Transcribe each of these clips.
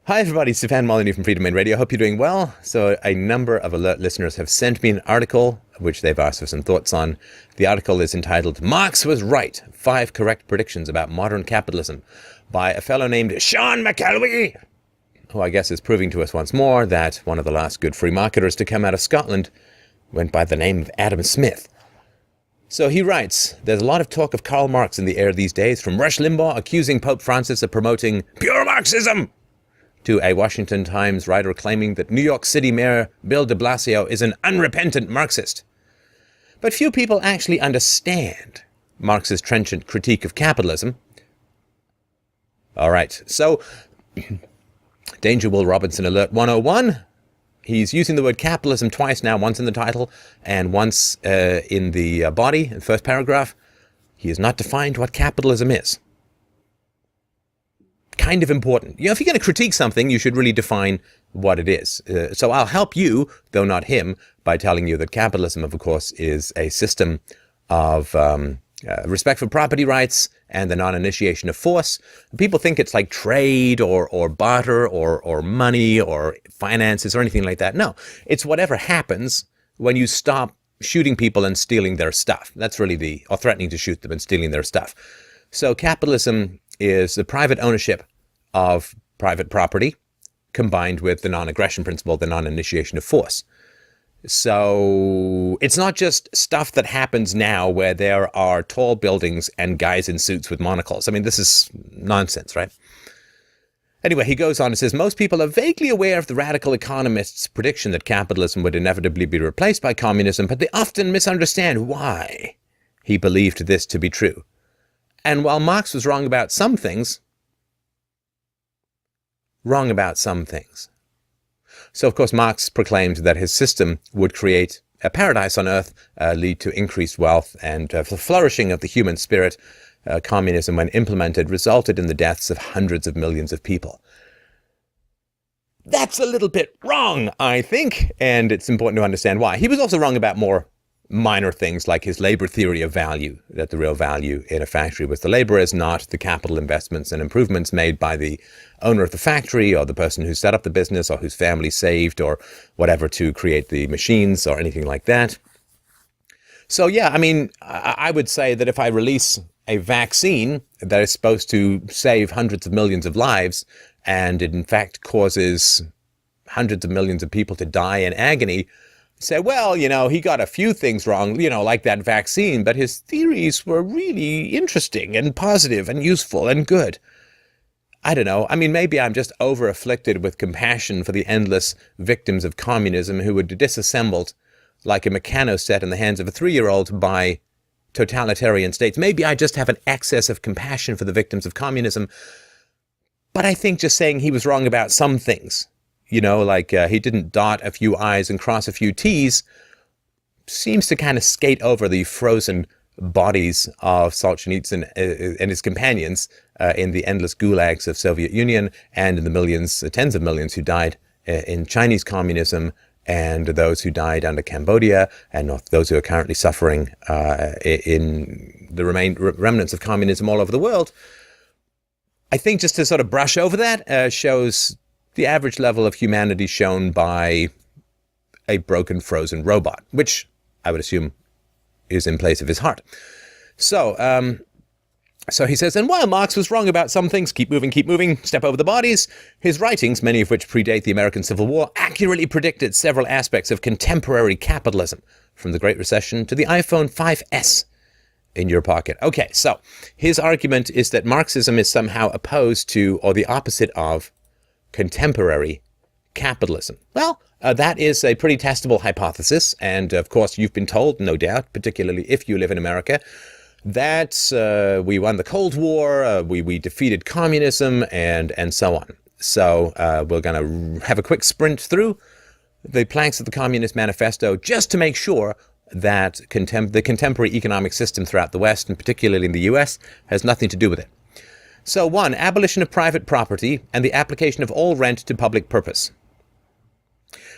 Hi everybody, Stefan Molyneux from Freedom Main Radio. Hope you're doing well. So a number of alert listeners have sent me an article which they've asked for some thoughts on. The article is entitled, Marx Was Right, 5 Correct Predictions About Modern Capitalism, by a fellow named Sean McElwee, who I guess is proving to us once more that one of the last good free marketers to come out of Scotland went by the name of Adam Smith. So he writes, there's a lot of talk of Karl Marx in the air these days, from Rush Limbaugh accusing Pope Francis of promoting pure Marxism, to a Washington Times writer claiming that New York City Mayor Bill de Blasio is an unrepentant Marxist. But few people actually understand Marx's trenchant critique of capitalism. All right, so Danger Will Robinson Alert 101. He's using the word capitalism twice now, once in the title and once in the body, in the first paragraph. He has not defined what capitalism is. Kind of important. You know, if you're going to critique something, you should really define what it is. So I'll help you, though not him, by telling you that capitalism, of course, is a system of respect for property rights and the non-initiation of force. People think it's like trade or barter or money or finances or anything like that. No, it's whatever happens when you stop shooting people and stealing their stuff. That's really or threatening to shoot them and stealing their stuff. So capitalism is the private ownership of private property combined with the non-aggression principle, the non-initiation of force. So it's not just stuff that happens now where there are tall buildings and guys in suits with monocles. I mean, this is nonsense, right? Anyway, he goes on and says, most people are vaguely aware of the radical economist's prediction that capitalism would inevitably be replaced by communism, but they often misunderstand why he believed this to be true. And while Marx was wrong about some things, So, of course, Marx proclaimed that his system would create a paradise on earth, lead to increased wealth and the flourishing of the human spirit. Communism, when implemented, resulted in the deaths of hundreds of millions of people. That's a little bit wrong, I think, and it's important to understand why. He was also wrong about more minor things like his labor theory of value, that the real value in a factory was the laborers, not the capital investments and improvements made by the owner of the factory or the person who set up the business or whose family saved or whatever to create the machines or anything like that. So yeah, I mean, I would say that if I release a vaccine that is supposed to save hundreds of millions of lives and it in fact causes hundreds of millions of people to die in agony, say, well, you know, he got a few things wrong, you know, like that vaccine, but his theories were really interesting and positive and useful and good. I don't know. I mean, maybe I'm just over-afflicted with compassion for the endless victims of communism who were disassembled like a mechanoset in the hands of a 3-year-old by totalitarian states. Maybe I just have an excess of compassion for the victims of communism. But I think just saying he was wrong about some things, you know, like he didn't dot a few I's and cross a few T's, seems to kind of skate over the frozen bodies of Solzhenitsyn and his companions in the endless gulags of Soviet Union and in the millions, tens of millions who died in Chinese communism and those who died under Cambodia and those who are currently suffering in the remnants of communism all over the world. I think just to sort of brush over that shows the average level of humanity shown by a broken, frozen robot, which I would assume is in place of his heart. So he says, and while Marx was wrong about some things, keep moving, step over the bodies, his writings, many of which predate the American Civil War, accurately predicted several aspects of contemporary capitalism, from the Great Recession to the iPhone 5S in your pocket. Okay, so his argument is that Marxism is somehow opposed to, or the opposite of, contemporary capitalism. Well, that is a pretty testable hypothesis. And of course, you've been told, no doubt, particularly if you live in America, that we won the Cold War, we defeated communism, and so on. So we're going to have a quick sprint through the planks of the Communist Manifesto just to make sure that the contemporary economic system throughout the West, and particularly in the US, has nothing to do with it. So 1, abolition of private property and the application of all rent to public purpose.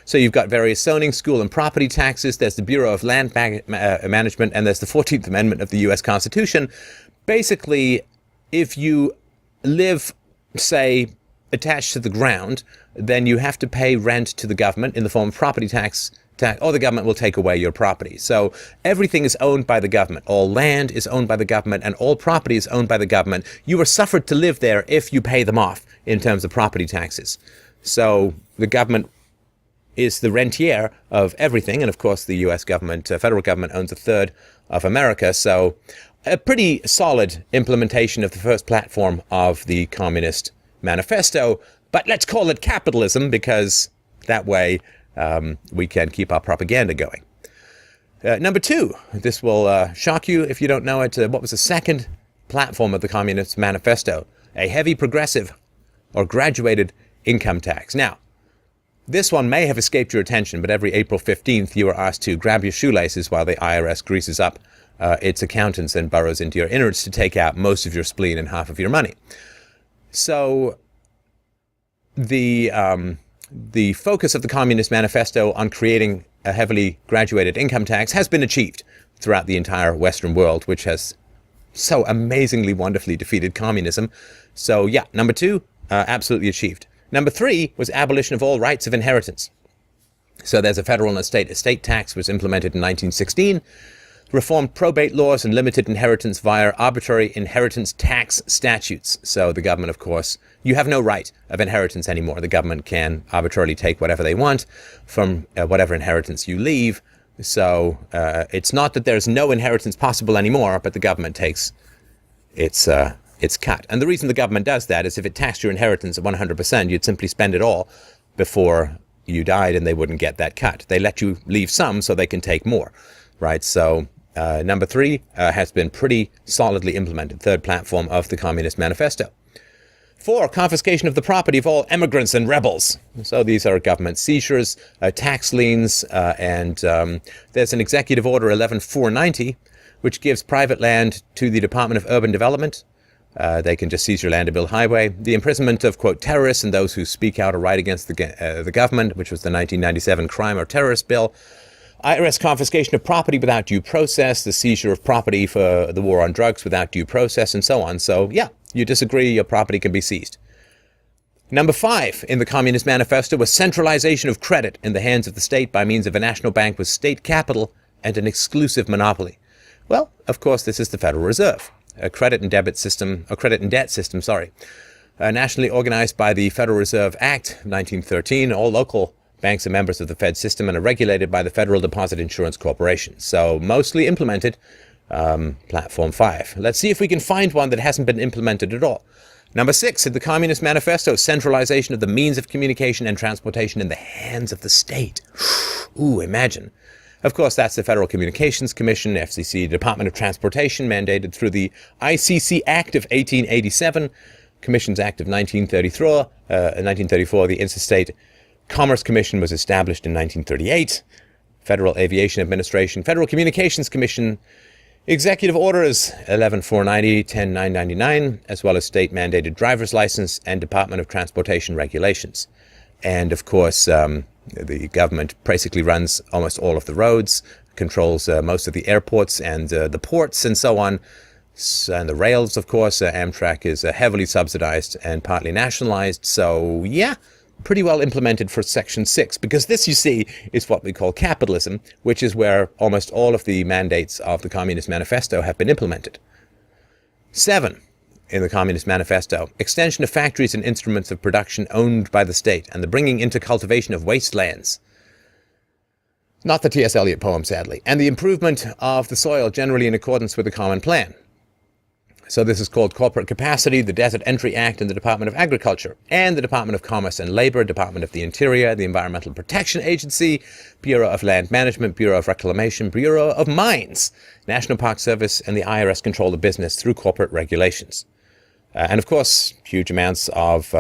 So you've got various zoning, school and property taxes. There's the Bureau of Land Management, and there's the 14th Amendment of the U.S. Constitution. Basically, if you live, say, attached to the ground, then you have to pay rent to the government in the form of property tax, or the government will take away your property. So everything is owned by the government. All land is owned by the government, and all property is owned by the government. You are suffered to live there if you pay them off in terms of property taxes. So the government is the rentier of everything. And of course, the US government, federal government, owns a third of America. So a pretty solid implementation of the first platform of the Communist Manifesto. But let's call it capitalism, because that way we can keep our propaganda going. Number two, this will shock you if you don't know it. What was the second platform of the Communist Manifesto? A heavy progressive or graduated income tax. Now, this one may have escaped your attention, but every April 15th, you are asked to grab your shoelaces while the IRS greases up its accountants and burrows into your innards to take out most of your spleen and half of your money. So the focus of the Communist Manifesto on creating a heavily graduated income tax has been achieved throughout the entire Western world, which has so amazingly, wonderfully defeated communism. So yeah, number two, absolutely achieved. Number three was abolition of all rights of inheritance. So there's a federal and a state estate tax was implemented in 1916, reformed probate laws and limited inheritance via arbitrary inheritance tax statutes. So the government, of course, you have no right of inheritance anymore. The government can arbitrarily take whatever they want from whatever inheritance you leave. So it's not that there's no inheritance possible anymore, but the government takes its cut. And the reason the government does that is if it taxed your inheritance at 100%, you'd simply spend it all before you died and they wouldn't get that cut. They let you leave some so they can take more, right? So number three has been pretty solidly implemented, third platform of the Communist Manifesto. 4, confiscation of the property of all immigrants and rebels. So these are government seizures, tax liens, and there's an Executive Order 11490, which gives private land to the Department of Urban Development. They can just seize your land to build highway. The imprisonment of, quote, terrorists and those who speak out or write against the government, which was the 1997 Crime or Terrorist Bill. IRS confiscation of property without due process, the seizure of property for the war on drugs without due process, and so on. So, yeah, you disagree, your property can be seized. Number 5 in the Communist Manifesto was centralization of credit in the hands of the state by means of a national bank with state capital and an exclusive monopoly. Well, of course, this is the Federal Reserve, a credit and debt system, nationally organized by the Federal Reserve Act of 1913. All local banks are members of the Fed system and are regulated by the Federal Deposit Insurance Corporation. So mostly implemented, Platform 5. Let's see if we can find one that hasn't been implemented at all. Number 6 in the Communist Manifesto, centralization of the means of communication and transportation in the hands of the state. Ooh, imagine. Of course, that's the Federal Communications Commission, FCC, Department of Transportation, mandated through the ICC Act of 1887, Commissions Act of 1934, the Interstate Commerce Commission was established in 1938, Federal Aviation Administration, Federal Communications Commission, Executive Orders 11490, 10999, as well as state-mandated driver's license and Department of Transportation regulations. And of course, the government basically runs almost all of the roads, controls most of the airports and the ports and so on, and the rails, of course. Amtrak is heavily subsidized and partly nationalized. So yeah, pretty well implemented for Section 6, because this, you see, is what we call capitalism, which is where almost all of the mandates of the Communist Manifesto have been implemented. 7 in the Communist Manifesto, extension of factories and instruments of production owned by the state and the bringing into cultivation of wastelands. Not the T.S. Eliot poem, sadly. And the improvement of the soil generally in accordance with the Common Plan. So this is called Corporate Capacity, the Desert Entry Act, and the Department of Agriculture, and the Department of Commerce and Labor, Department of the Interior, the Environmental Protection Agency, Bureau of Land Management, Bureau of Reclamation, Bureau of Mines, National Park Service, and the IRS control the business through corporate regulations. And of course, huge amounts of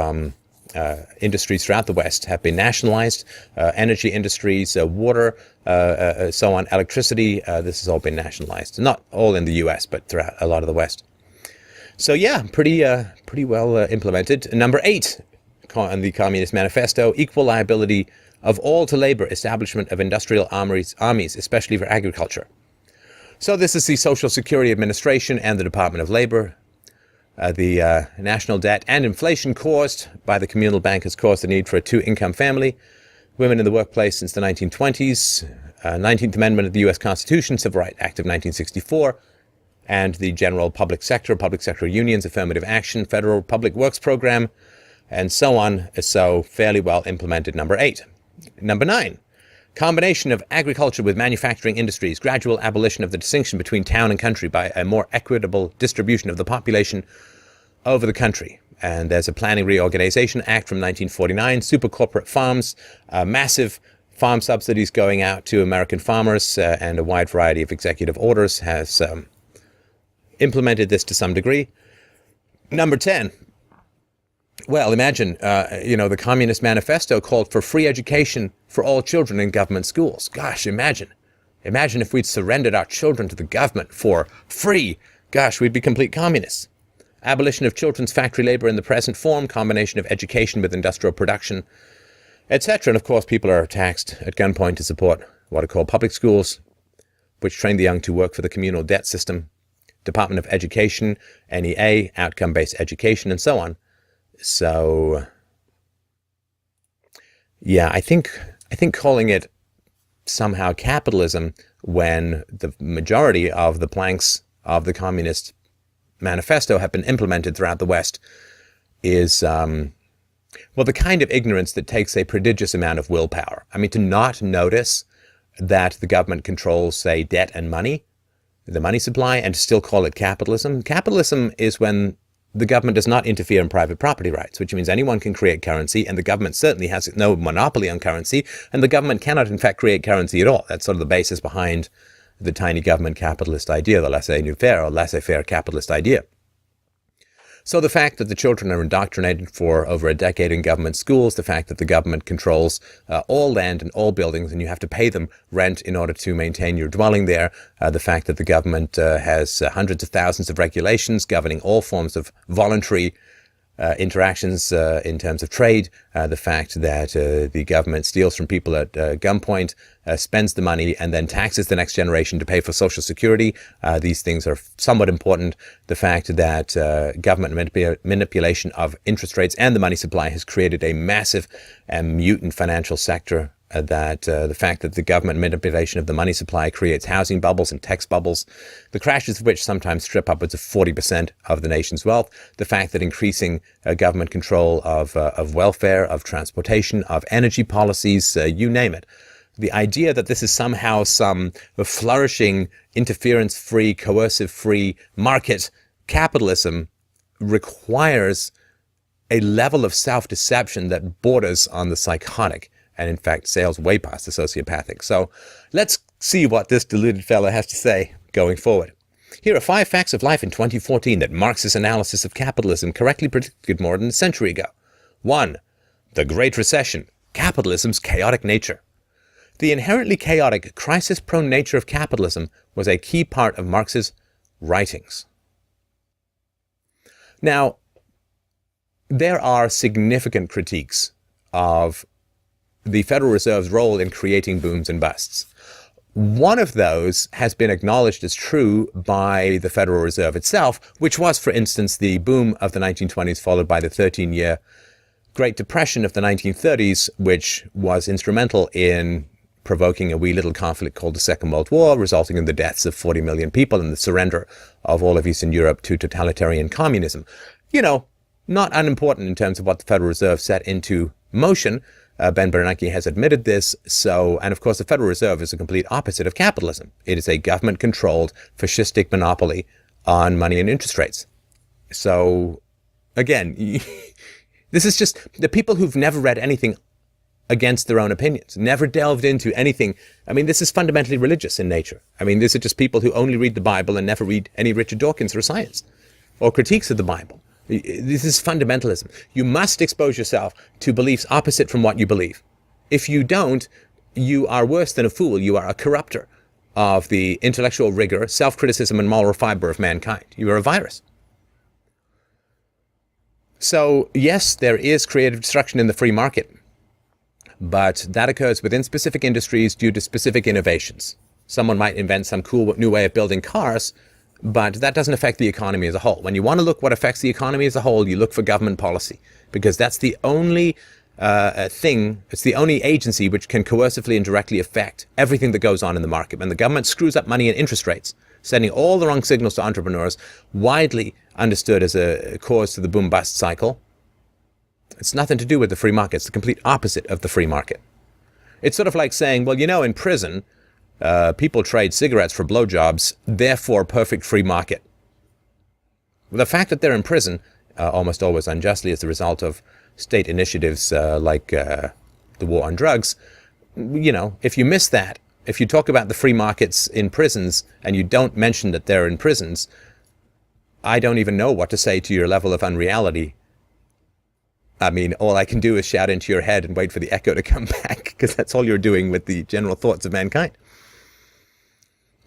industries throughout the West have been nationalized, energy industries, water, so on, electricity, this has all been nationalized. Not all in the U.S., but throughout a lot of the West. So yeah, pretty well implemented. Number 8 in the Communist Manifesto, equal liability of all to labor, establishment of industrial armies, especially for agriculture. So this is the Social Security Administration and the Department of Labor. The national debt and inflation caused by the communal bank has caused the need for a two-income family. Women in the workplace since the 1920s. 19th Amendment of the U.S. Constitution, Civil Rights Act of 1964, and the general public sector unions, affirmative action, federal public works program, and so on. So fairly well implemented. Number 8. Number 9. Combination of agriculture with manufacturing industries, gradual abolition of the distinction between town and country by a more equitable distribution of the population over the country. And there's a Planning Reorganization Act from 1949, super corporate farms, massive farm subsidies going out to American farmers, and a wide variety of executive orders has implemented this to some degree. Number 10. Well, imagine, the Communist Manifesto called for free education for all children in government schools. Gosh, imagine. Imagine if we'd surrendered our children to the government for free. Gosh, we'd be complete communists. Abolition of children's factory labor in the present form, combination of education with industrial production, etc. And of course, people are taxed at gunpoint to support what are called public schools, which train the young to work for the communal debt system, Department of Education, NEA, outcome-based education, and so on. So, yeah, I think calling it somehow capitalism when the majority of the planks of the Communist Manifesto have been implemented throughout the West is, the kind of ignorance that takes a prodigious amount of willpower. I mean, to not notice that the government controls, say, debt and money, the money supply, and to still call it capitalism. Capitalism is when the government does not interfere in private property rights, which means anyone can create currency, and the government certainly has no monopoly on currency, and the government cannot, in fact, create currency at all. That's sort of the basis behind the tiny government capitalist idea, the laissez-faire or laissez-faire capitalist idea. So the fact that the children are indoctrinated for over a decade in government schools, the fact that the government controls all land and all buildings, and you have to pay them rent in order to maintain your dwelling there, the fact that the government has hundreds of thousands of regulations governing all forms of voluntary interactions in terms of trade, the fact that the government steals from people at gunpoint, spends the money, and then taxes the next generation to pay for Social Security. These things are somewhat important. The fact that government manipulation of interest rates and the money supply has created a massive and mutant financial sector. The fact that the government manipulation of the money supply creates housing bubbles and tax bubbles, the crashes of which sometimes strip upwards of 40% of the nation's wealth, the fact that increasing government control of welfare, of transportation, of energy policies, you name it. The idea that this is somehow some flourishing, interference-free, coercive-free market capitalism requires a level of self-deception that borders on the psychotic, and in fact sails way past the sociopathic. So let's see what this deluded fellow has to say going forward. Here are 5 facts of life in 2014 that Marx's analysis of capitalism correctly predicted more than a century ago. 1. The Great Recession, capitalism's chaotic nature. The inherently chaotic, crisis-prone nature of capitalism was a key part of Marx's writings. Now, there are significant critiques of the Federal Reserve's role in creating booms and busts. One of those has been acknowledged as true by the Federal Reserve itself, which was, for instance, the boom of the 1920s followed by the 13-year Great Depression of the 1930s, which was instrumental in provoking a wee little conflict called the Second World War, resulting in the deaths of 40 million people and the surrender of all of Eastern Europe to totalitarian communism. Not unimportant in terms of what the Federal Reserve set into motion. Ben Bernanke has admitted this. And of course, the Federal Reserve is the complete opposite of capitalism. It is a government-controlled, fascistic monopoly on money and interest rates. So, again, this is just the people who've never read anything against their own opinions, never delved into anything. I mean, this is fundamentally religious in nature. I mean, these are just people who only read the Bible and never read any Richard Dawkins or science or critiques of the Bible. This is fundamentalism. You must expose yourself to beliefs opposite from what you believe. If you don't, you are worse than a fool. You are a corrupter of the intellectual rigor, self-criticism, and moral fiber of mankind. You are a virus. So, yes, there is creative destruction in the free market, but that occurs within specific industries due to specific innovations. Someone might invent some cool new way of building cars, but that doesn't affect the economy as a whole. When you want to look what affects the economy as a whole, you look for government policy, because that's the only thing, it's the only agency which can coercively and directly affect everything that goes on in the market. When the government screws up money and interest rates, sending all the wrong signals to entrepreneurs, widely understood as a cause to the boom-bust cycle, it's nothing to do with the free market. It's the complete opposite of the free market. It's sort of like saying, well, in prison, people trade cigarettes for blowjobs, therefore perfect free market. Well, the fact that they're in prison, almost always unjustly, as a result of state initiatives like the war on drugs, if you miss that, if you talk about the free markets in prisons and you don't mention that they're in prisons, I don't even know what to say to your level of unreality. I mean, all I can do is shout into your head and wait for the echo to come back, because that's all you're doing with the general thoughts of mankind.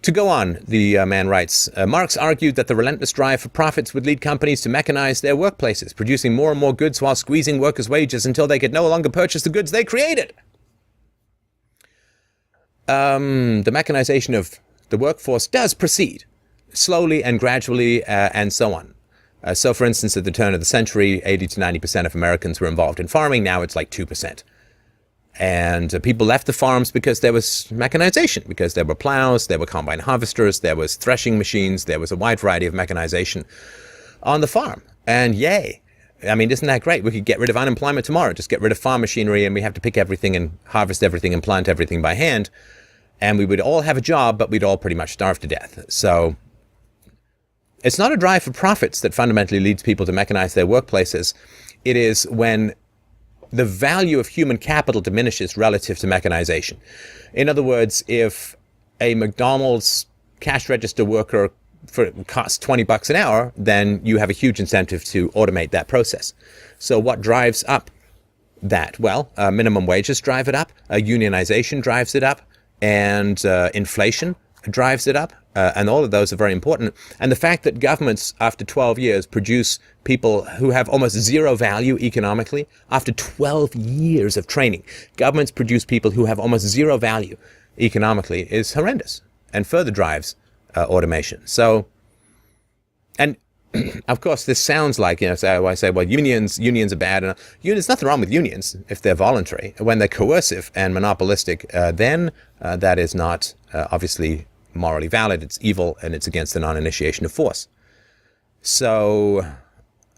To go on, the man writes, Marx argued that the relentless drive for profits would lead companies to mechanize their workplaces, producing more and more goods while squeezing workers' wages until they could no longer purchase the goods they created. The mechanization of the workforce does proceed slowly and gradually and so on. So, for instance, at the turn of the century, 80 to 90% of Americans were involved in farming. Now it's like 2%. And people left the farms because there was mechanization, because there were plows, there were combine harvesters, there was threshing machines, there was a wide variety of mechanization on the farm. And yay. I mean, isn't that great? We could get rid of unemployment tomorrow, just get rid of farm machinery, and we have to pick everything and harvest everything and plant everything by hand. And we would all have a job, but we'd all pretty much starve to death. So it's not a drive for profits that fundamentally leads people to mechanize their workplaces. It is when the value of human capital diminishes relative to mechanization. In other words, if a McDonald's cash register worker costs $20 an hour, then you have a huge incentive to automate that process. So what drives up that? Well, minimum wages drive it up, unionization drives it up, and inflation drives it up. And all of those are very important. And the fact that governments, after 12 years, produce people who have almost zero value economically, after 12 years of training, governments produce people who have almost zero value economically is horrendous and further drives automation. So, and of course, this sounds like, so I say, well, unions are bad. And there's nothing wrong with unions if they're voluntary. When they're coercive and monopolistic, then that is not obviously morally valid. It's evil, and it's against the non-initiation of force. So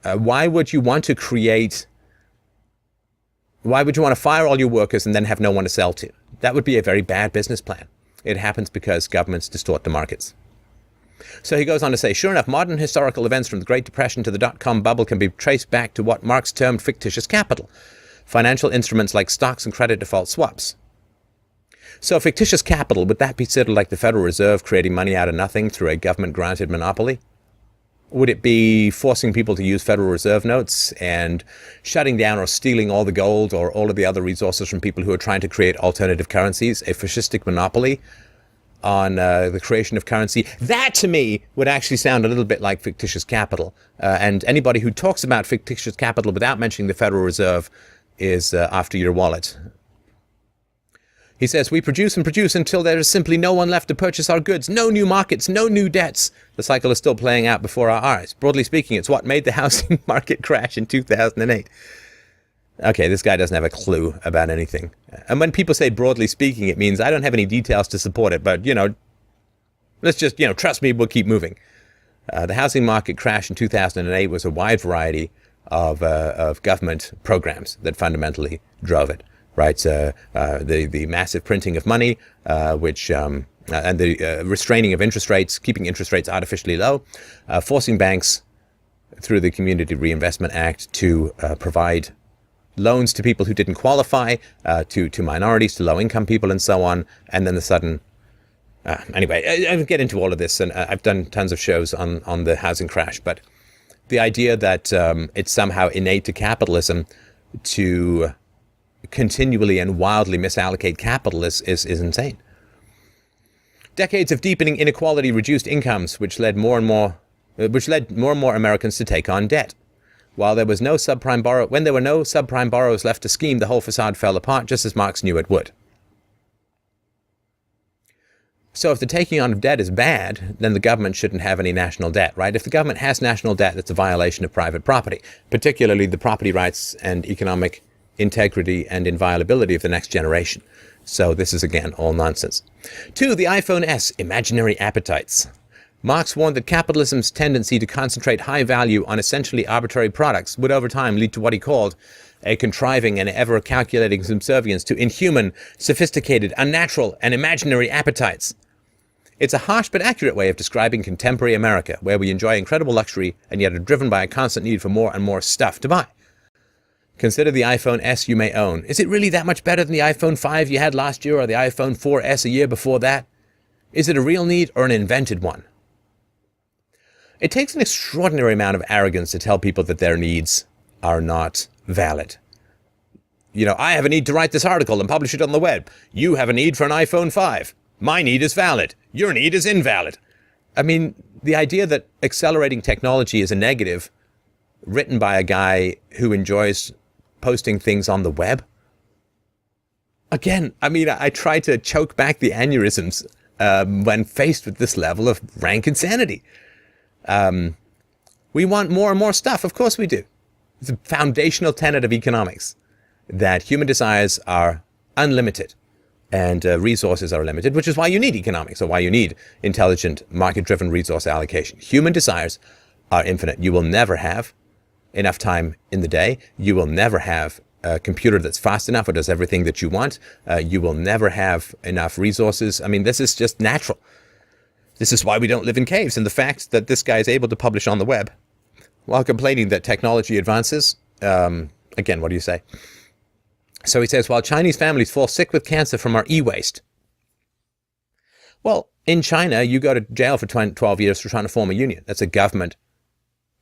why would you want to fire all your workers and then have no one to sell to? That would be a very bad business plan. It happens because governments distort the markets. So he goes on to say, sure enough, modern historical events from the Great Depression to the dot-com bubble can be traced back to what Marx termed fictitious capital, financial instruments like stocks and credit default swaps. So fictitious capital, would that be sort of like the Federal Reserve creating money out of nothing through a government-granted monopoly? Would it be forcing people to use Federal Reserve notes and shutting down or stealing all the gold or all of the other resources from people who are trying to create alternative currencies, a fascistic monopoly on the creation of currency? That, to me, would actually sound a little bit like fictitious capital. And anybody who talks about fictitious capital without mentioning the Federal Reserve is after your wallet. He says, we produce and produce until there is simply no one left to purchase our goods. No new markets, no new debts. The cycle is still playing out before our eyes. Broadly speaking, it's what made the housing market crash in 2008. Okay, this guy doesn't have a clue about anything. And when people say broadly speaking, it means I don't have any details to support it, but, let's just, trust me, we'll keep moving. The housing market crash in 2008 was a wide variety of government programs that fundamentally drove it. Right, the massive printing of money, and the restraining of interest rates, keeping interest rates artificially low, forcing banks through the Community Reinvestment Act to provide loans to people who didn't qualify, to minorities, to low-income people, and so on. And then the sudden, anyway, I'll get into all of this, and I've done tons of shows on the housing crash. But the idea that it's somehow innate to capitalism to continually and wildly misallocate capital is insane. Decades of deepening inequality reduced incomes, which led more and more Americans to take on debt. When there were no subprime borrowers left to scheme, the whole facade fell apart, just as Marx knew it would. So if the taking on of debt is bad, then the government shouldn't have any national debt, right? If the government has national debt, that's a violation of private property, particularly the property rights and economic integrity and inviolability of the next generation. So this is, again, all nonsense. 2, the iPhone S, imaginary appetites. Marx warned that capitalism's tendency to concentrate high value on essentially arbitrary products would over time lead to what he called a contriving and ever-calculating subservience to inhuman, sophisticated, unnatural, and imaginary appetites. It's a harsh but accurate way of describing contemporary America, where we enjoy incredible luxury and yet are driven by a constant need for more and more stuff to buy. Consider the iPhone S you may own. Is it really that much better than the iPhone 5 you had last year or the iPhone 4S a year before that? Is it a real need or an invented one? It takes an extraordinary amount of arrogance to tell people that their needs are not valid. You know, I have a need to write this article and publish it on the web. You have a need for an iPhone 5. My need is valid. Your need is invalid. I mean, the idea that accelerating technology is a negative, written by a guy who enjoys posting things on the web. Again, I mean, I try to choke back the aneurysms when faced with this level of rank insanity. We want more and more stuff. Of course we do. It's a foundational tenet of economics that human desires are unlimited and resources are limited, which is why you need economics, or why you need intelligent, market-driven resource allocation. Human desires are infinite. You will never have enough time in the day. You will never have a computer that's fast enough or does everything that you want. You will never have enough resources. I mean, this is just natural. This is why we don't live in caves. And the fact that this guy is able to publish on the web while complaining that technology advances, again, what do you say? So he says, while Chinese families fall sick with cancer from our e-waste. Well, in China, you go to jail for 12 years for trying to form a union. That's a government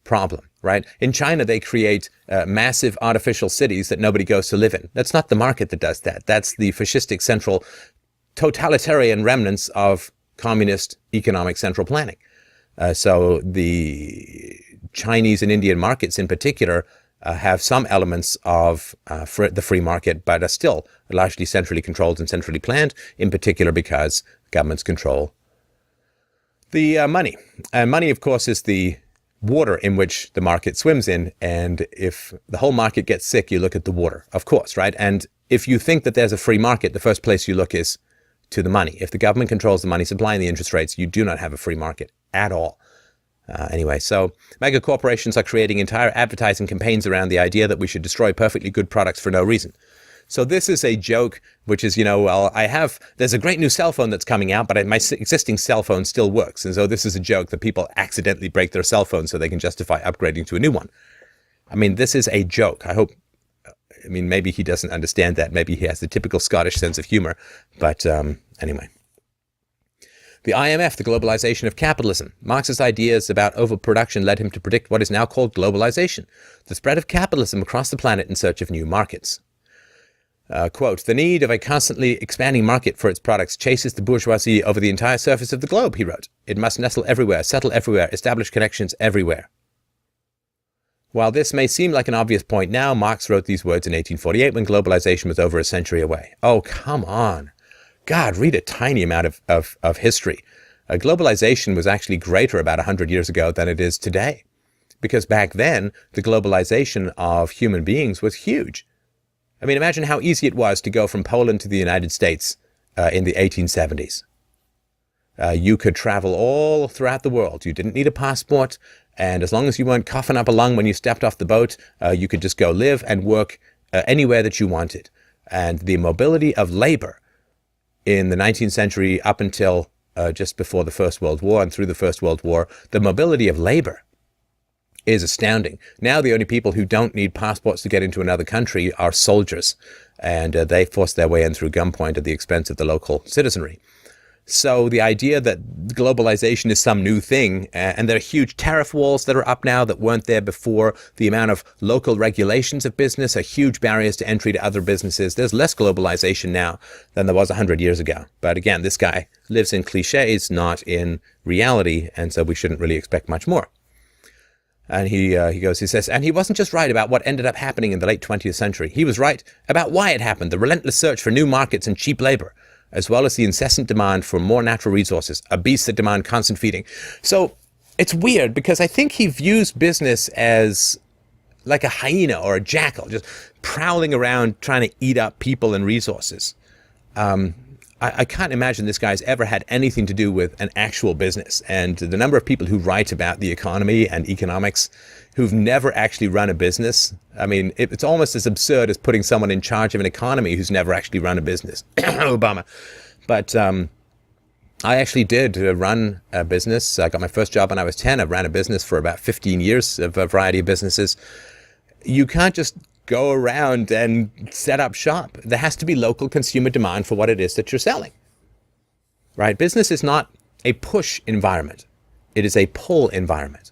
problem, right? In China, they create massive artificial cities that nobody goes to live in. That's not the market that does that. That's the fascistic central totalitarian remnants of communist economic central planning. So the Chinese and Indian markets in particular have some elements of the free market, but are still largely centrally controlled and centrally planned, in particular because governments control the money. And money, of course, is the water in which the market swims in. And if the whole market gets sick, you look at the water, of course, right? And if you think that there's a free market, the first place you look is to the money. If the government controls the money supply and the interest rates, you do not have a free market at all. Anyway, so mega corporations are creating entire advertising campaigns around the idea that we should destroy perfectly good products for no reason. So this is a joke, which is, well, there's a great new cell phone that's coming out, but my existing cell phone still works. And so this is a joke that people accidentally break their cell phone so they can justify upgrading to a new one. I mean, this is a joke. Maybe he doesn't understand that. Maybe he has the typical Scottish sense of humor. But anyway. The IMF, the globalization of capitalism. Marx's ideas about overproduction led him to predict what is now called globalization, the spread of capitalism across the planet in search of new markets. Quote, the need of a constantly expanding market for its products chases the bourgeoisie over the entire surface of the globe, he wrote. It must nestle everywhere, settle everywhere, establish connections everywhere. While this may seem like an obvious point now, Marx wrote these words in 1848 when globalization was over a century away. Oh, come on. God, read a tiny amount of history. Globalization was actually greater about 100 years ago than it is today. Because back then, the globalization of human beings was huge. I mean, imagine how easy it was to go from Poland to the United States in the 1870s. You could travel all throughout the world. You didn't need a passport. And as long as you weren't coughing up a lung when you stepped off the boat, you could just go live and work anywhere that you wanted. And the mobility of labor in the 19th century up until just before the First World War and through the First World War, the mobility of labor is astounding. Now the only people who don't need passports to get into another country are soldiers, and they force their way in through gunpoint at the expense of the local citizenry. So the idea that globalization is some new thing, and there are huge tariff walls that are up now that weren't there before, the amount of local regulations of business are huge barriers to entry to other businesses. There's less globalization now than there was 100 years ago. But again, this guy lives in cliches, not in reality, and so we shouldn't really expect much more. And he says, and he wasn't just right about what ended up happening in the late 20th century. He was right about why it happened, the relentless search for new markets and cheap labor. as well as the incessant demand for more natural resources, a beast that demand constant feeding. So it's weird because I think he views business as like a hyena or a jackal, just prowling around trying to eat up people and resources. I can't imagine this guy's ever had anything to do with an actual business. And the number of people who write about the economy and economics who've never actually run a business, I mean, it's almost as absurd as putting someone in charge of an economy who's never actually run a business. Obama. But I actually did run a business. I got my first job when I was 10. I've ran a business for about 15 years of a variety of businesses. You can't just go around and set up shop. There has to be local consumer demand for what it is that you're selling, right? Business is not a push environment. It is a pull environment.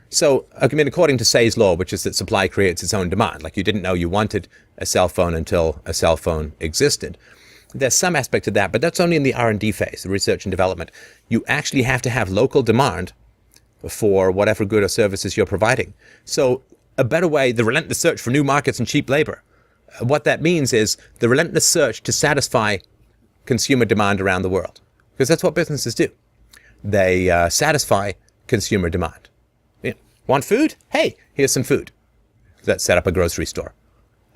So, I mean, according to Say's law, which is that supply creates its own demand, like you didn't know you wanted a cell phone until a cell phone existed. There's some aspect of that, but that's only in the R&D phase, the research and development. You actually have to have local demand for whatever good or services you're providing. So, a better way, the relentless search for new markets and cheap labor. What that means is the relentless search to satisfy consumer demand around the world. Because that's what businesses do. They satisfy consumer demand. You know, want food? Hey, here's some food. Let's set up a grocery store.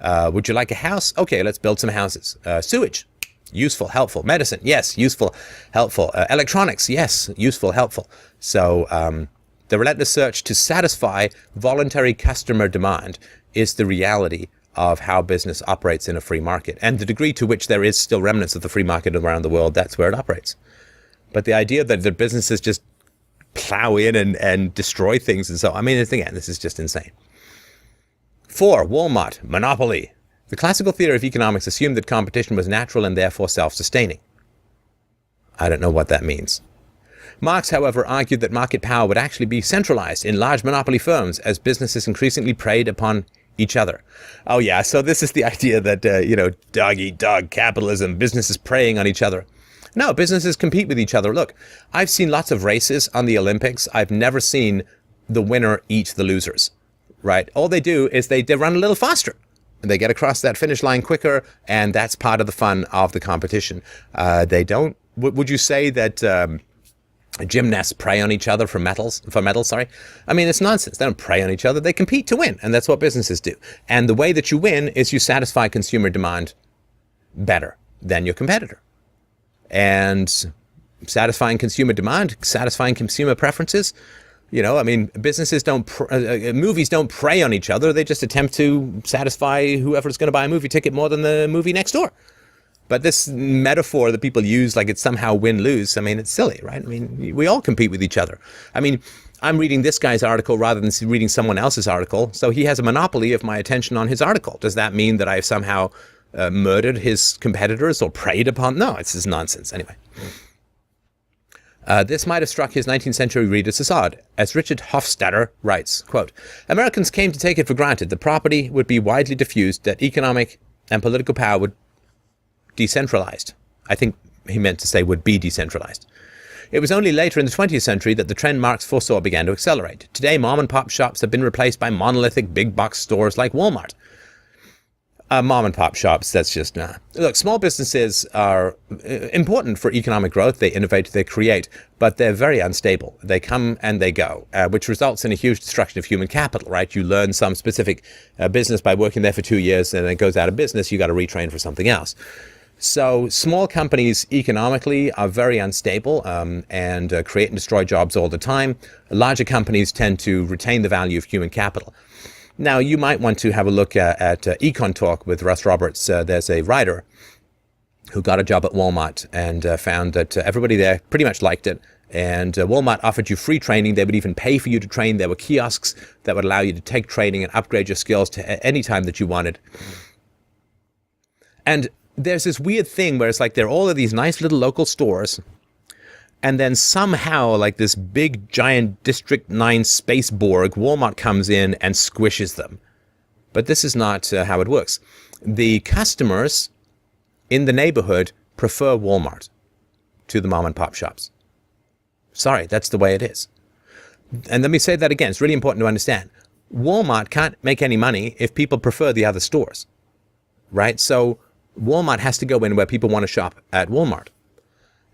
Would you like a house? Okay, let's build some houses. Sewage? Useful, helpful. Medicine? Yes, useful, helpful. Electronics? Yes, useful, helpful. So, the relentless search to satisfy voluntary customer demand is the reality of how business operates in a free market. And the degree to which there is still remnants of the free market around the world, that's where it operates. But the idea that the businesses just plow in and destroy things and so, I mean, again, this is just insane. 4, Walmart, monopoly. The classical theory of economics assumed that competition was natural and therefore self-sustaining. I don't know what that means. Marx, however, argued that market power would actually be centralized in large monopoly firms as businesses increasingly preyed upon each other. Oh yeah, so this is the idea that, dog eat dog capitalism, businesses preying on each other. No, businesses compete with each other. Look, I've seen lots of races on the Olympics. I've never seen the winner eat the losers, right? All they do is they run a little faster. They get across that finish line quicker, and that's part of the fun of the competition. They don't, would you say that gymnasts prey on each other for medals? I mean, it's nonsense. They don't prey on each other. They compete to win, and that's what businesses do. And the way that you win is you satisfy consumer demand better than your competitor. And satisfying consumer demand, satisfying consumer preferences, businesses movies don't prey on each other. They just attempt to satisfy whoever's going to buy a movie ticket more than the movie next door. But this metaphor that people use like it's somehow win-lose, I mean, it's silly, right? I mean, we all compete with each other. I mean, I'm reading this guy's article rather than reading someone else's article, so he has a monopoly of my attention on his article. Does that mean that I've somehow murdered his competitors or preyed upon? No, it's just nonsense. Anyway. This might have struck his 19th century readers as odd. As Richard Hofstadter writes, quote, Americans came to take it for granted that property would be widely diffused, that economic and political power would decentralized. I think he meant to say would be decentralized. It was only later in the 20th century that the trend Marx foresaw began to accelerate. Today, mom and pop shops have been replaced by monolithic big box stores like Walmart. Mom and pop shops, that's just nah. Look, small businesses are important for economic growth. They innovate, they create, but they're very unstable. They come and they go, which results in a huge destruction of human capital, right? You learn some specific business by working there for 2 years, and it goes out of business. You got to retrain for something else. So small companies economically are very unstable and create and destroy jobs all the time. Larger companies tend to retain the value of human capital. Now, you might want to have a look at Econ Talk with Russ Roberts. There's a writer who got a job at Walmart and found that everybody there pretty much liked it. And Walmart offered you free training. They would even pay for you to train. There were kiosks that would allow you to take training and upgrade your skills to any time that you wanted. And there's this weird thing where it's like there are all of these nice little local stores, and then somehow like this big giant District 9 space Borg, Walmart comes in and squishes them. But this is not how it works. The customers in the neighborhood prefer Walmart to the mom and pop shops. Sorry, that's the way it is. And let me say that again. It's really important to understand. Walmart can't make any money if people prefer the other stores, right? So Walmart has to go in where people want to shop at Walmart.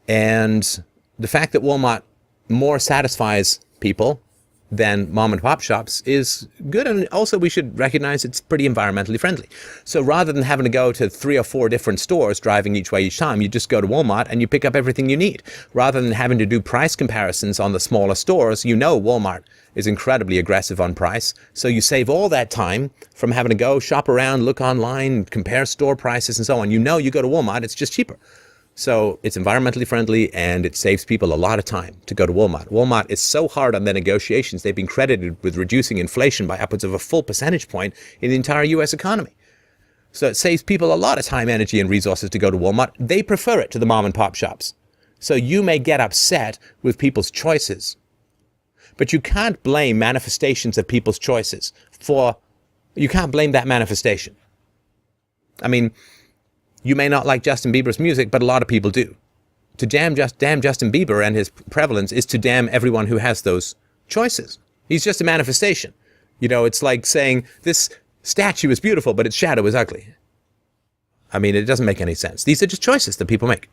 And the fact that Walmart more satisfies people than mom and pop shops is good. And also we should recognize it's pretty environmentally friendly. So rather than having to go to 3 or 4 different stores driving each way each time, you just go to Walmart and you pick up everything you need. Rather than having to do price comparisons on the smaller stores, Walmart is incredibly aggressive on price. So you save all that time from having to go shop around, look online, compare store prices and so on. You go to Walmart, it's just cheaper. So it's environmentally friendly and it saves people a lot of time to go to Walmart. Walmart is so hard on their negotiations, they've been credited with reducing inflation by upwards of a full percentage point in the entire US economy. So it saves people a lot of time, energy, and resources to go to Walmart. They prefer it to the mom and pop shops. So you may get upset with people's choices, but you can't blame manifestations of people's choices you can't blame that manifestation. I mean, you may not like Justin Bieber's music, but a lot of people do. To damn Justin Bieber and his prevalence is to damn everyone who has those choices. He's just a manifestation. It's like saying this statue is beautiful, but its shadow is ugly. I mean, it doesn't make any sense. These are just choices that people make.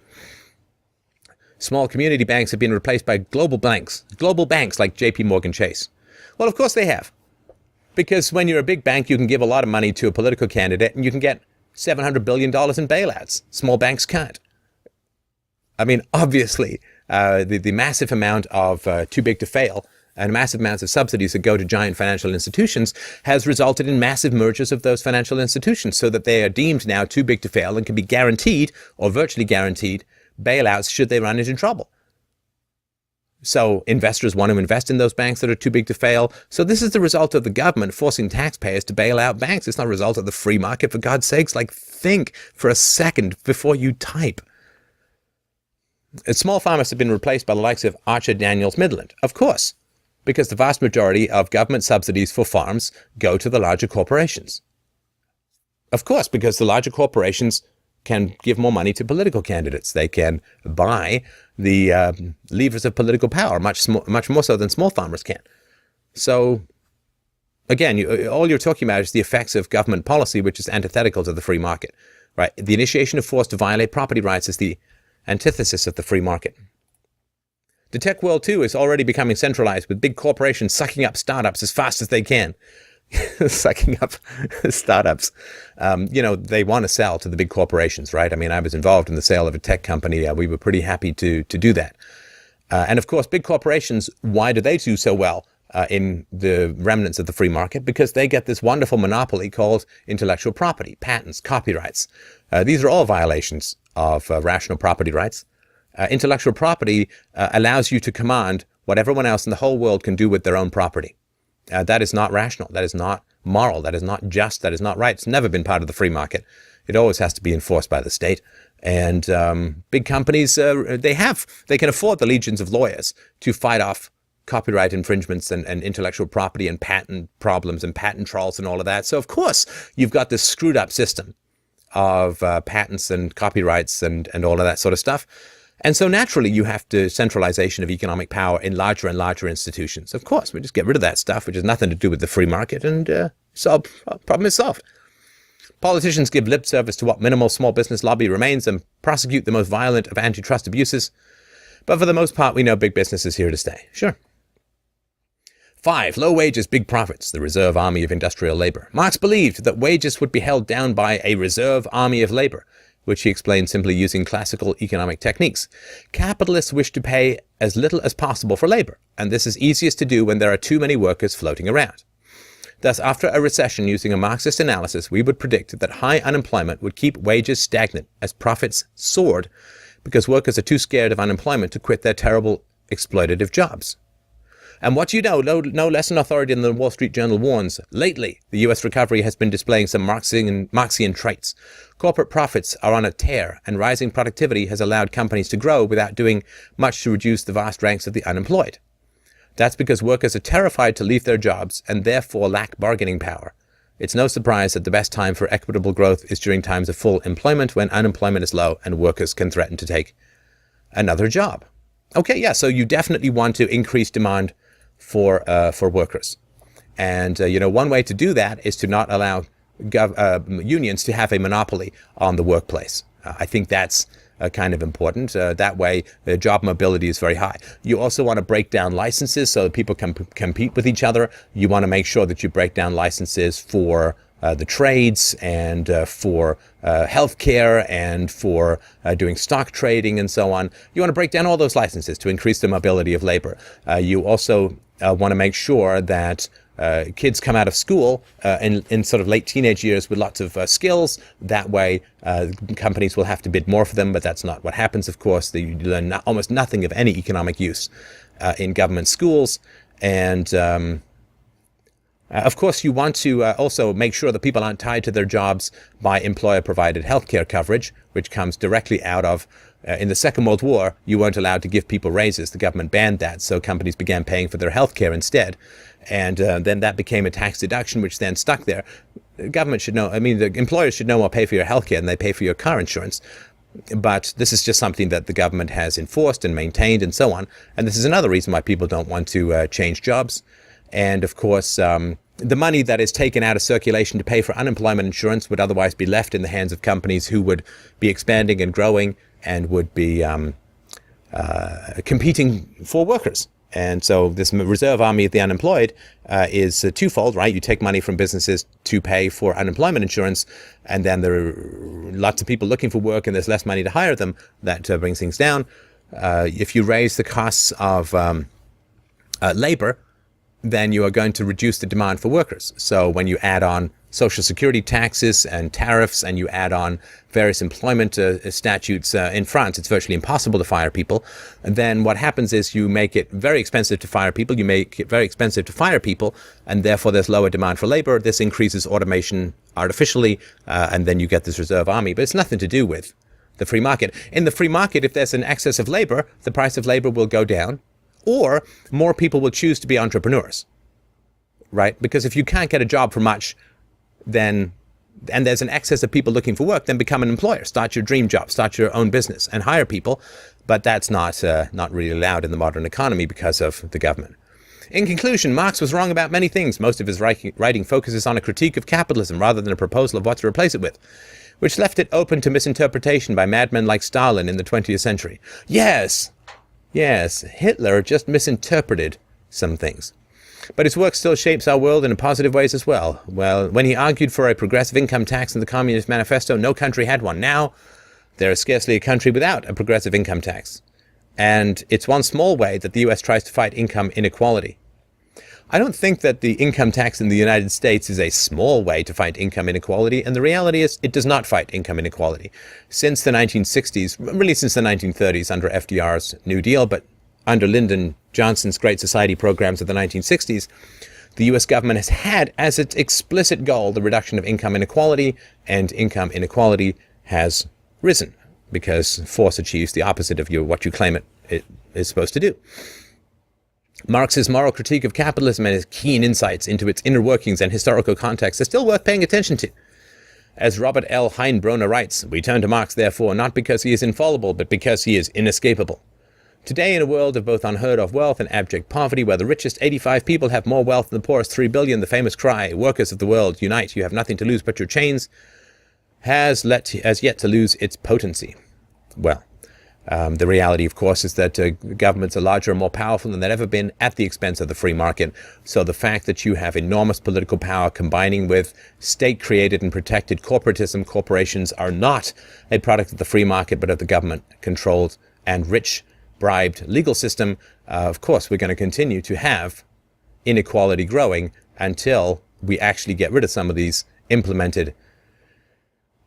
Small community banks have been replaced by global banks like JP Morgan Chase. Well, of course they have. Because when you're a big bank, you can give a lot of money to a political candidate and you can get $700 billion in bailouts. Small banks can't. I mean, obviously, the massive amount of too big to fail and massive amounts of subsidies that go to giant financial institutions has resulted in massive mergers of those financial institutions so that they are deemed now too big to fail and can be guaranteed or virtually guaranteed bailouts should they run into trouble. So investors want to invest in those banks that are too big to fail. So this is the result of the government forcing taxpayers to bail out banks. It's not a result of the free market, for God's sakes. Think for a second before you type. Small farmers have been replaced by the likes of Archer Daniels Midland. Of course, because the vast majority of government subsidies for farms go to the larger corporations. Of course, because the larger corporations can give more money to political candidates. They can buy the levers of political power much more so than small farmers can. So, again, all you're talking about is the effects of government policy, which is antithetical to the free market. Right? The initiation of force to violate property rights is the antithesis of the free market. The tech world, too, is already becoming centralized, with big corporations sucking up startups as fast as they can. Sucking up startups. They want to sell to the big corporations, right? I mean, I was involved in the sale of a tech company. We were pretty happy to do that. And of course, big corporations, why do they do so well in the remnants of the free market? Because they get this wonderful monopoly called intellectual property, patents, copyrights. These are all violations of rational property rights. Intellectual property allows you to command what everyone else in the whole world can do with their own property. That is not rational. That is not moral. That is not just. That is not right. It's never been part of the free market. It always has to be enforced by the state. And big companies, they can afford the legions of lawyers to fight off copyright infringements and intellectual property and patent problems and patent trolls and all of that. So, of course, you've got this screwed up system of patents and copyrights and all of that sort of stuff. And so naturally, you have the centralization of economic power in larger and larger institutions. Of course, we just get rid of that stuff, which has nothing to do with the free market, and problem is solved. Politicians give lip service to what minimal small business lobby remains and prosecute the most violent of antitrust abuses. But for the most part, we know big business is here to stay. Sure. 5. Low wages, big profits, the reserve army of industrial labor. Marx believed that wages would be held down by a reserve army of labor, which he explained simply using classical economic techniques. Capitalists wish to pay as little as possible for labor, and this is easiest to do when there are too many workers floating around. Thus, after a recession, using a Marxist analysis, we would predict that high unemployment would keep wages stagnant as profits soared, because workers are too scared of unemployment to quit their terrible exploitative jobs. And what you know, no less an authority than the Wall Street Journal warns, lately the U.S. recovery has been displaying some Marxian traits. Corporate profits are on a tear, and rising productivity has allowed companies to grow without doing much to reduce the vast ranks of the unemployed. That's because workers are terrified to leave their jobs and therefore lack bargaining power. It's no surprise that the best time for equitable growth is during times of full employment, when unemployment is low and workers can threaten to take another job. Okay, yeah, so you definitely want to increase demand for workers. And, one way to do that is to not allow unions to have a monopoly on the workplace. I think that's kind of important. That way, job mobility is very high. You also want to break down licenses so that people can compete with each other. You want to make sure that you break down licenses for the trades and for healthcare and for doing stock trading and so on. You want to break down all those licenses to increase the mobility of labor. You also want to make sure that kids come out of school in sort of late teenage years with lots of skills. That way, companies will have to bid more for them, but that's not what happens, of course. You learn almost nothing of any economic use in government schools. And of course, you want to also make sure that people aren't tied to their jobs by employer-provided healthcare coverage, which comes directly out of in the Second World War. You weren't allowed to give people raises. The government banned that, so companies began paying for their healthcare instead. And then that became a tax deduction, which then stuck there. The government should know, the employers should no more pay for your healthcare than they pay for your car insurance. But this is just something that the government has enforced and maintained and so on. And this is another reason why people don't want to change jobs. And of course, the money that is taken out of circulation to pay for unemployment insurance would otherwise be left in the hands of companies who would be expanding and growing and would be competing for workers. And so this reserve army of the unemployed is twofold, right? You take money from businesses to pay for unemployment insurance, and then there are lots of people looking for work and there's less money to hire them. That brings things down. If you raise the costs of labor, then you are going to reduce the demand for workers. So when you add on social security taxes and tariffs, and you add on various employment statutes in France, it's virtually impossible to fire people. And then what happens is you make it very expensive to fire people. You make it very expensive to fire people, and therefore there's lower demand for labor. This increases automation artificially, and then you get this reserve army. But it's nothing to do with the free market. In the free market, if there's an excess of labor, the price of labor will go down, or more people will choose to be entrepreneurs, right? Because if you can't get a job for much, then, and there's an excess of people looking for work, then become an employer. Start your dream job, start your own business, and hire people. But that's not really allowed in the modern economy because of the government. In conclusion, Marx was wrong about many things. Most of his writing focuses on a critique of capitalism rather than a proposal of what to replace it with, which left it open to misinterpretation by madmen like Stalin in the 20th century. Yes, Hitler just misinterpreted some things. But his work still shapes our world in positive ways as well. Well, when he argued for a progressive income tax in the Communist Manifesto, no country had one. Now, there is scarcely a country without a progressive income tax. And it's one small way that the US tries to fight income inequality. I don't think that the income tax in the United States is a small way to fight income inequality, and the reality is it does not fight income inequality. Since the 1960s, really since the 1930s under FDR's New Deal, but under Lyndon Johnson's Great Society programs of the 1960s, the US government has had as its explicit goal the reduction of income inequality, and income inequality has risen because force achieves the opposite of what you claim it is supposed to do. Marx's moral critique of capitalism and his keen insights into its inner workings and historical context are still worth paying attention to. As Robert L. Heinbroner writes, we turn to Marx, therefore, not because he is infallible, but because he is inescapable. Today, in a world of both unheard-of wealth and abject poverty, where the richest 85 people have more wealth than the poorest 3 billion, the famous cry, workers of the world, unite, you have nothing to lose but your chains, has yet to lose its potency. Well, the reality, of course, is that governments are larger and more powerful than they've ever been at the expense of the free market. So the fact that you have enormous political power combining with state-created and protected corporatism, corporations are not a product of the free market, but of the government-controlled and rich, bribed legal system. Of course, we're going to continue to have inequality growing until we actually get rid of some of these implemented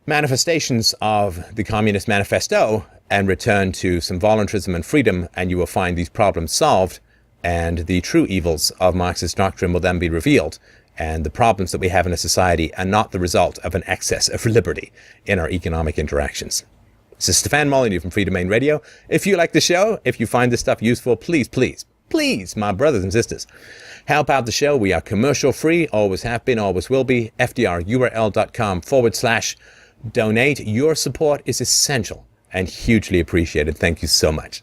manifestations of the Communist Manifesto and return to some voluntarism and freedom, and you will find these problems solved, and the true evils of Marxist doctrine will then be revealed, and the problems that we have in a society are not the result of an excess of liberty in our economic interactions. This is Stefan Molyneux from Free Domain Radio. If you like the show, if you find this stuff useful, please, my brothers and sisters, help out the show. We are commercial free, always have been, always will be. FDRURL.com/donate. Your support is essential and hugely appreciated. Thank you so much.